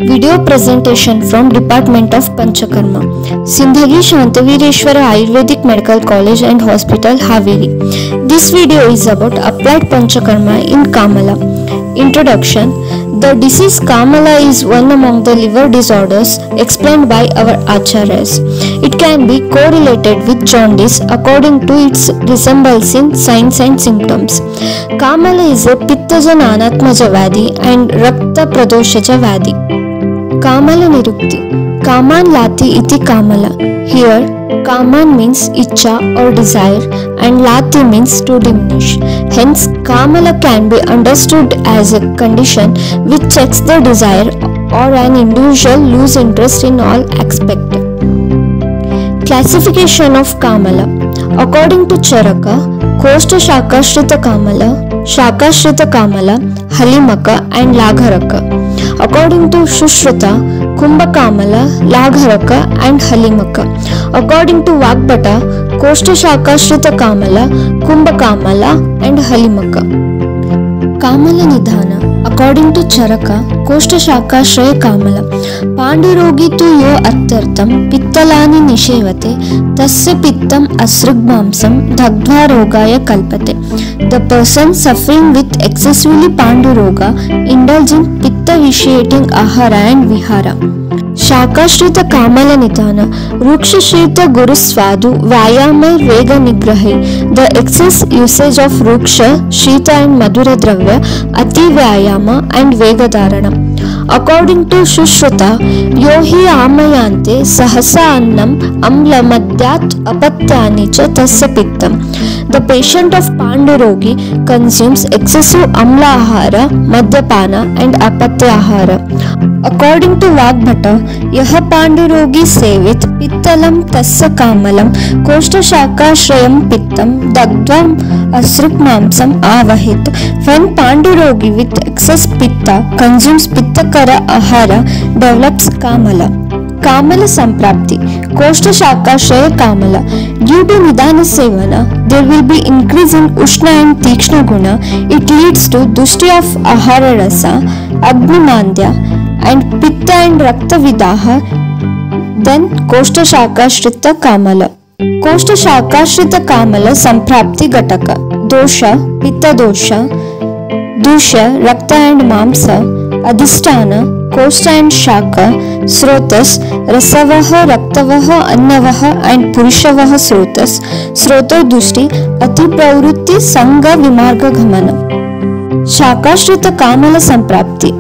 Video presentation from Department of Panchakarma, Sindhagi Shantavireshwara Ayurvedic Medical College and Hospital, Haveri. This video is about applied Panchakarma in Kamala. Introduction. The disease Kamala is one among the liver disorders explained by our Acharyas. It can be correlated with jaundice according to its resemblance in signs and symptoms. Kamala is a Pittaja Nanatmaja Vadi and Rakta Pradoshaja Vadi. Kamala Nirukti. Kaman Lati iti Kamala. Here, Kaman means Icha or desire and Lati means to diminish. Hence, Kamala can be understood as a condition which checks the desire or an individual lose interest in all aspects. Classification of Kamala. According to Charaka, Koshta Shakashrita Kamala, Shakashrita Kamala, Halimaka and Lagharaka. According to Shushruta, Kumbha Kamala, Lagharaka and Halimaka. According to Vagbhata, Koshta Shakashrita Kamala, Kumbha Kamala and Halimaka. Kamala Nidhana. According to Charaka, Koshta Shakashraya Kamala. Pandurogi tu yo attartam pittalani nishevate tasya pittam asrugmamsam dhagdva rogaya kalpate. The person suffering with excessively panduroga indulge in pitta vitiating ahara and vihara. Shakashrita Kamala Nidhana. Ruksha Guru Swadu Vayamai Vega Nigrahi. The excess usage of Ruksha, Shita and Madhura Dravya, Ati Vyayama and Vega Dharana. According to Shushruta, Yohi Amayante Sahasa Annam Amla Madhyat Apatyani cha Tasya Pittam. The patient of Pandurogi consumes excessive Amla Ahara, Madhyapana and Apatya Ahara. According to Vagbhata, Yaha Pandurogi sevit Pittalam Tasya Kamalam Koshta Shakashrayam Pittam Dagdvam Asrukmamsam Avahit. When Pandurogi with excess Pitta consumes Pittakara Ahara develops Kamala. Kamala Samprapti. Koshta Shakashraya Kamala. Due to Nidhana Sevana, there will be increase in Ushna and Tikshna Guna. It leads to Dushti of Ahara Rasa, Agni and Pitta and Rakta Vidaha. Then Koshta Shakashrita Kamala. Koshta Shakashrita Kamala Samprapti Gataka. Dosha, Pitta Dosha, Dusha, Rakta and Mamsa, Adhisthana, Koshta and Shaka, Srotas, Rasavaha, Raktavaha, Annavaha and Purishavaha Srotas, Sroto Dushti, Ati Pravrutti, Sangha Vimarga Ghamana. Shakashrita Kamala Samprapti.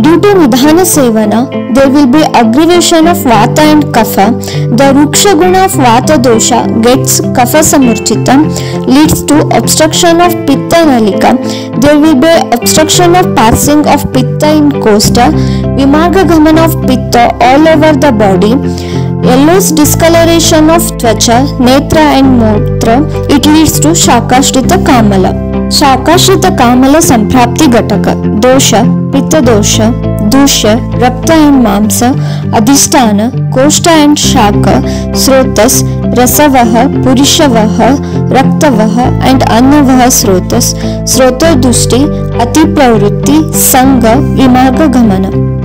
Due to Nidhana Sevana, there will be aggravation of Vata and Kapha. The Ruksha Guna of Vata Dosha gets Kapha Samurchitam, leads to obstruction of Pitta Nalika. There will be obstruction of passing of Pitta in Kosta, Vimarga Ghamana of Pitta all over the body, yellowish discoloration of Tvacha, Netra and Motra. It leads to Shakashrita Kamala. Shakashrita Kamala Samprapti Gataka. Dosha, Pitta Dosha, Dusha, Rakta and Mamsa, Adhisthana, Koshta and Shaka, Srotas, Rasavaha, Purishavaha, Raktavaha and Annavaha Srotas, Sroto Dushti, Ati Pravrutti, Sangha, Vimarga Ghamana.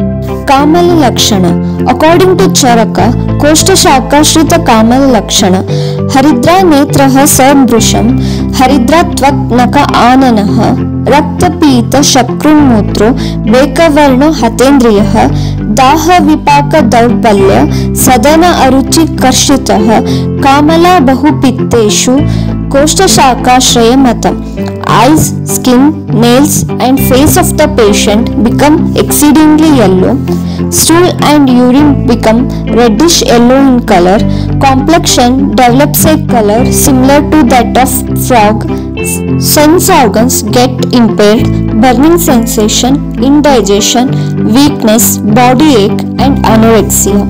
Kamala Lakshana. According to Charaka, Koshta Shakashrita Kamala Lakshana. Haridra Netraha Sambrusham, Haridra Tvak Naka Ananaha, Rakta Pita Shakrun Mutro, Vekavarno Hatendriyaha, Daha Vipaka Daupalya, Sadana Aruchi Karshitaha, Kamala Bahu Pitteshu, Koshta Shakashraya Mata. Eyes, skin, nails and face of the patient become exceedingly yellow. Stool and urine become reddish yellow in color. Complexion develops a color similar to that of frog. Sense organs get impaired. Burning sensation, indigestion, weakness, body ache and anorexia.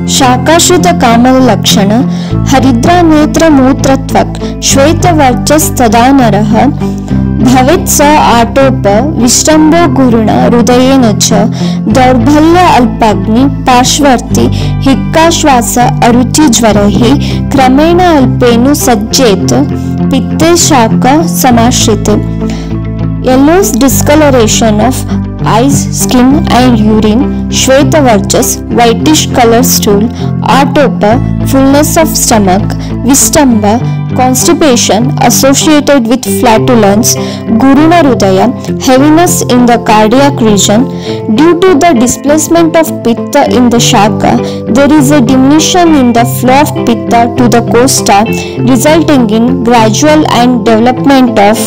Shakashrita Kamala Lakshana. Haridra Netra Mutra Tvak, Shweta Varchas Tadanaraha, Bhavit Sa Atopa, Vishtambo Guruna, Rudayena Cha, Daurbhalya Alpagni, Pashvarti, Hikka Shwasa, Aruchi Jvarahi, Kramena Alpenu Sajjeta, Pitte Shaka Samashrite. Yellowish discoloration of eyes, skin and urine, Shvetavarchas, whitish color stool, atopa, fullness of stomach, Vistamba, constipation associated with flatulence, Guruna Hridaya, heaviness in the cardiac region. Due to the displacement of Pitta in the Shaka, there is a diminution in the flow of Pitta to the costa, resulting in gradual and development of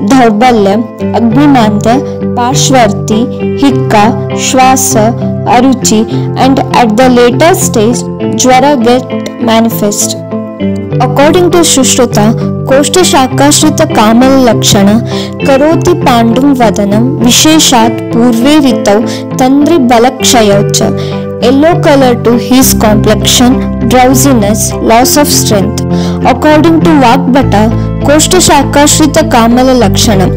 Dhaurbalya, Agnimanda, Parshvarti, Hikka, Shwasa, Aruchi, and at the later stage, Jwara get manifest. According to Sushruta, Koshta Shakashrita Kamal Lakshana Karoti Pandum Vadanam Visheshat Purve Ritau Tandri Balakshayaucha. Yellow color to his complexion, drowsiness, loss of strength. According to Vagbhata, Koshta Shakashrita Kamala Lakshana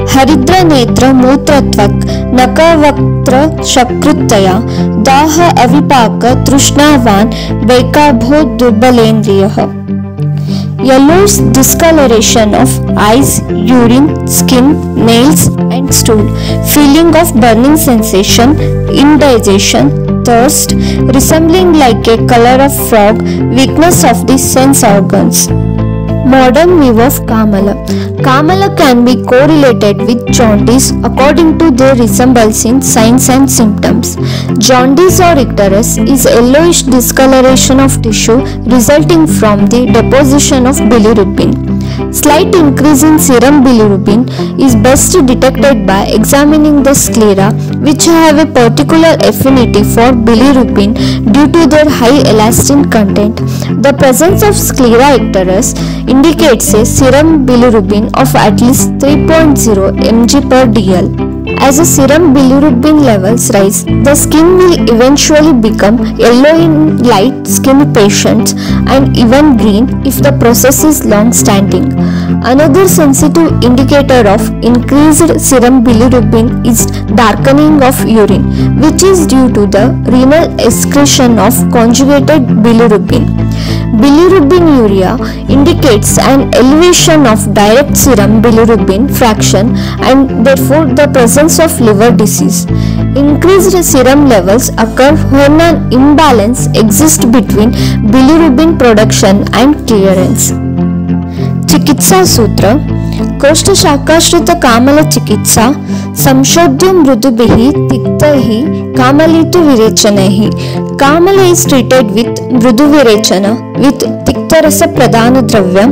Haridra Netra Mutratvak Nakavaktra Shakrutaya Daha Avipaka Trishnavan Vaikabho Durbalendriyaha. Yellowish discoloration of eyes, urine, skin, nails and stool, feeling of burning sensation, indigestion, thirst, resembling like a color of frog, weakness of the sense organs. Modern view of Kamala. Kamala can be correlated with jaundice according to their resemblance in signs and symptoms. Jaundice or icterus is yellowish discoloration of tissue resulting from the deposition of bilirubin. Slight increase in serum bilirubin is best detected by examining the sclera, which have a particular affinity for bilirubin due to their high elastin content. The presence of sclera icterus indicates a serum bilirubin of at least 3.0 mg per dl. As the serum bilirubin levels rise, the skin will eventually become yellow in light skin patients and even green if the process is long-standing. Another sensitive indicator of increased serum bilirubin is darkening of urine, which is due to the renal excretion of conjugated bilirubin. Bilirubinuria indicates an elevation of direct serum bilirubin fraction and therefore the presence of liver disease. Increased serum levels occur when an imbalance exists between bilirubin production and clearance. Chikitsa Sutra. Koshta Shakashrita Kamala Chikitsa Samshodhya Mrudubihi Tiktaihi Kamalitu Virechanahi. Kamala is treated with Mrudu Virechana with Tiktarasa Pradhana Dravya.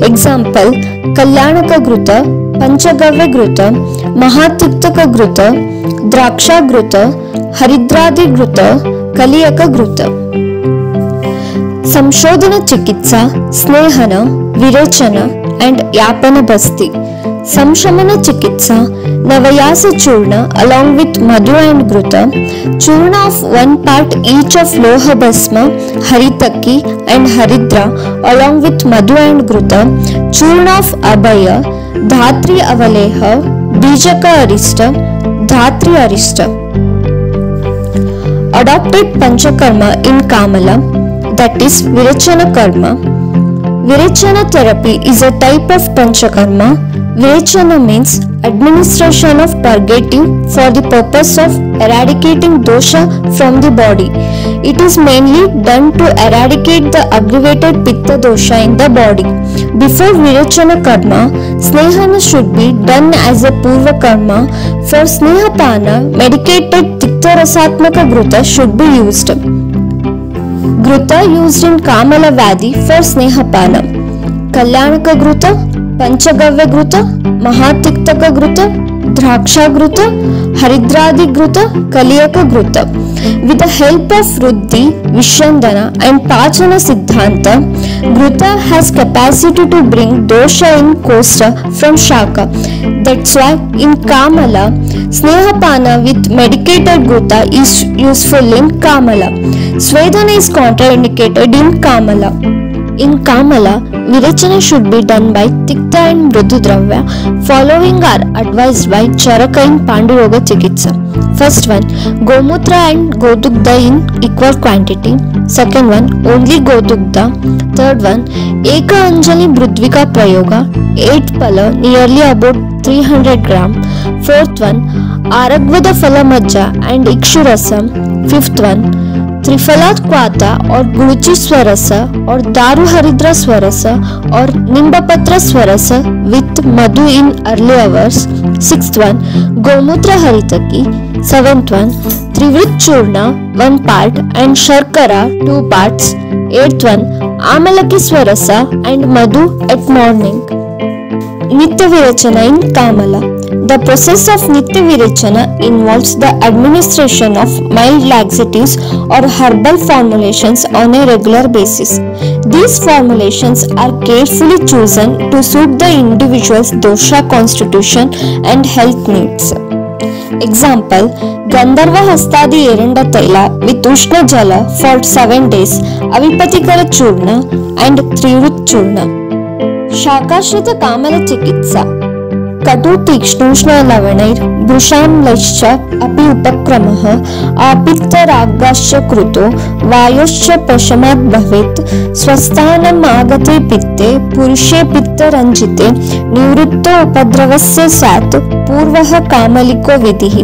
Example: Kalyanaka Gruta, Panchagavya Gruta, Mahatiktaka Gruta, Draksha Gruta, Haridradi Gruta, Kaliyaka Gruta. Samshodhana Chikitsa, Snehana, Virechana and Yapana Basti. Samshamana Chikitsa, Navayasa Churna along with Madhu and Gruta, Churna of 1 part each of Loha Basma, Haritaki and Haridra along with Madhu and Gruta, Churna of Abhaya, Dhatri Avaleha, Bijaka Arista, Dhatri Arista. Adopted Panchakarma in Kamala, that is Virechana Karma. Virechana therapy is a type of Panchakarma. Virechana means administration of purgative for the purpose of eradicating dosha from the body. It is mainly done to eradicate the aggravated pitta dosha in the body. Before Virechana karma, Snehana should be done as a Purva karma. For Snehapana, medicated Tiktarasatmaka Gruta should be used. Gruta used in Kamala Vadi for Snehapana. Kalyanaka Gruta, Panchagavya Gruta, Mahatiktaka Gruta, Draksha Gruta, Haridradi Gruta, Kaliyaka Gruta. With the help of Ruddhi, Vishandana and Pachana Siddhanta, Gruta has capacity to bring dosha in Kosta from Shaka. That's why in Kamala, Snehapana with medicated Gruta is useful in Kamala. Svedana is contraindicated in Kamala. In Kamala, Virechana should be done by Tikta and Mridu Dravya. Following are advised by Charaka in Panduroga Chikitsa. First one, Gomutra and Godugdha in equal quantity. Second one, only Godugdha. Third one, Eka Anjali Brudvika Prayoga, 8 pala, nearly about 300 gram. Fourth one, Aragvada Phalamajja and Ikshurasam. Fifth one, Trifalat Kwata or Guruchi Swarasa or Daru Haridra Swarasa or Nimbapatra Swarasa with Madhu in early hours. Sixth one, Gomutra Haritaki. Seventh one, Trivrit Churna 1 part and Sharkara 2 parts. Eighth one, Amalaki Swarasa and Madhu at morning. Nitya Virechana in Kamala. The process of Nitya Virechana involves the administration of mild laxatives or herbal formulations on a regular basis. These formulations are carefully chosen to suit the individual's dosha constitution and health needs. Example, Gandharva Hastadi Eranda Taila with Ushna Jala for 7 days, Avipatikara Churna and Trivrit Churna. Shakashrita Kamala Chikitsa. कटु तीक्ष्णोष्ण लवणैर् भृशाम्लैश्च अपि उपक्रमः आपित्तरागाश्च कृतो वायोश्च प्रशमात् भवेत् स्वस्थानम् आगते पित्ते पुरुषे पित्तरञ्जिते निवृत्तो उपद्रवस्य स्यात् पूर्वः कामलिको विधिः.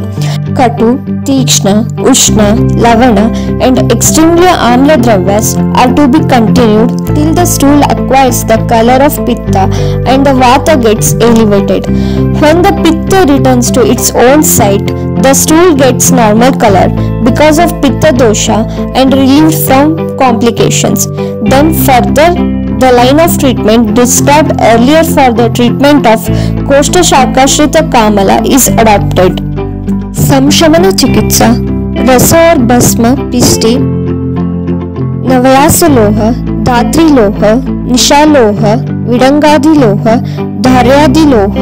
Katu, Tikshna, Ushna, Lavana and extremely amla dravyas are to be continued till the stool acquires the color of Pitta and the Vata gets elevated. When the Pitta returns to its own site, the stool gets normal color because of Pitta dosha and relieved from complications. Then further the line of treatment described earlier for the treatment of Koshta Shakashrita Kamala is adopted. संशमन चिकित्सा रस और भस्म पिष्टि नवयासलोह धात्रीलोह निशालोह विडंगादिलोह धार्यादिलोह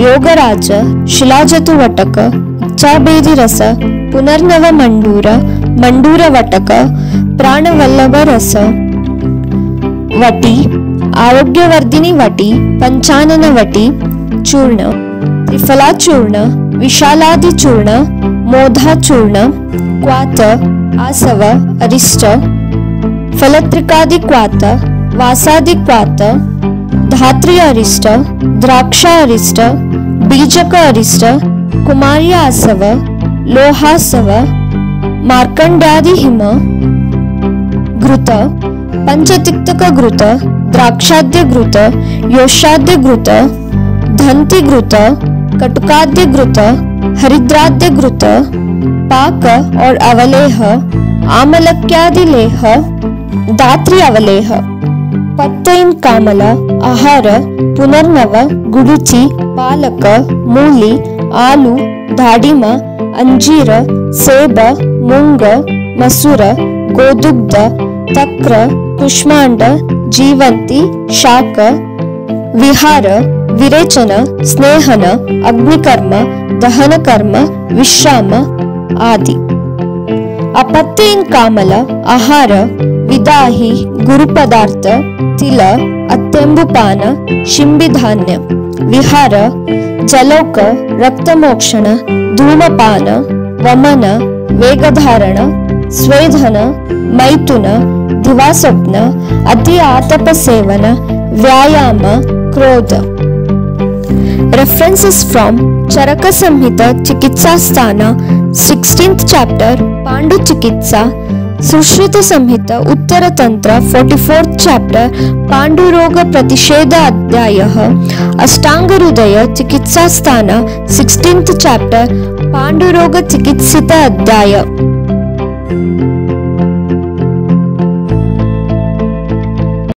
योगराज शिलाजतुवटक इच्छाभेदी रस पुनर्नव मंडूर मंडूरवटक प्राणवल्लभ रस वटी आरोग्यवर्धिनी वटी पंचानन वटी चूर्ण त्रिफला चूर्ण विशालादि चूर्ण मोधा चूर्ण क्वात आसव अरिष्ट फलत्रिकादि क्वात वासादि क्वात धात्री अरिष्ट द्राक्षा अरिष्ट बीजक अरिष्ट कुमारी आसव लोहासव मार्कंड्यादि हिम घृत पंचतिक्तक घृत द्राक्षाद्य घृत योषाद्य घृत धंति घृत कटुकाद्य घृत हरिद्राद्य घृत पाक और अवलेह आमलक्यादिलेह दात्री अवलेह. पत्त इन कामला आहार पुनर्नव गुडुचि पालक मूली आलू दाडिम अंजीर सेब मूंग मसूर गोदुग्ध तक्र कुष्मांड जीवंती शाक विहार विरेचन स्नेहन अग्निकर्म दहन कर्म विश्राम आदि. अपत्य इन कामल आहार विदाही गुरु पदार्थ तिल अत्यंबुपान शिंबिधान्य. विहार जलौक रक्तमोक्षण धूमपान वमन वेगधारण स्वेधन मैथुन दिवास्वप्न अति आतप सेवन व्यायाम क्रोध. References from Charaka Samhita Chikitsa Sthana 16th chapter Pandu Chikitsa, Sushrita Samhita Uttara Tantra 44th chapter Pandu Roga Pratisheda Adhyayah, Ashtanga Hridaya Chikitsa Sthana 16th chapter Pandu Roga Chikitsita Adhyaya.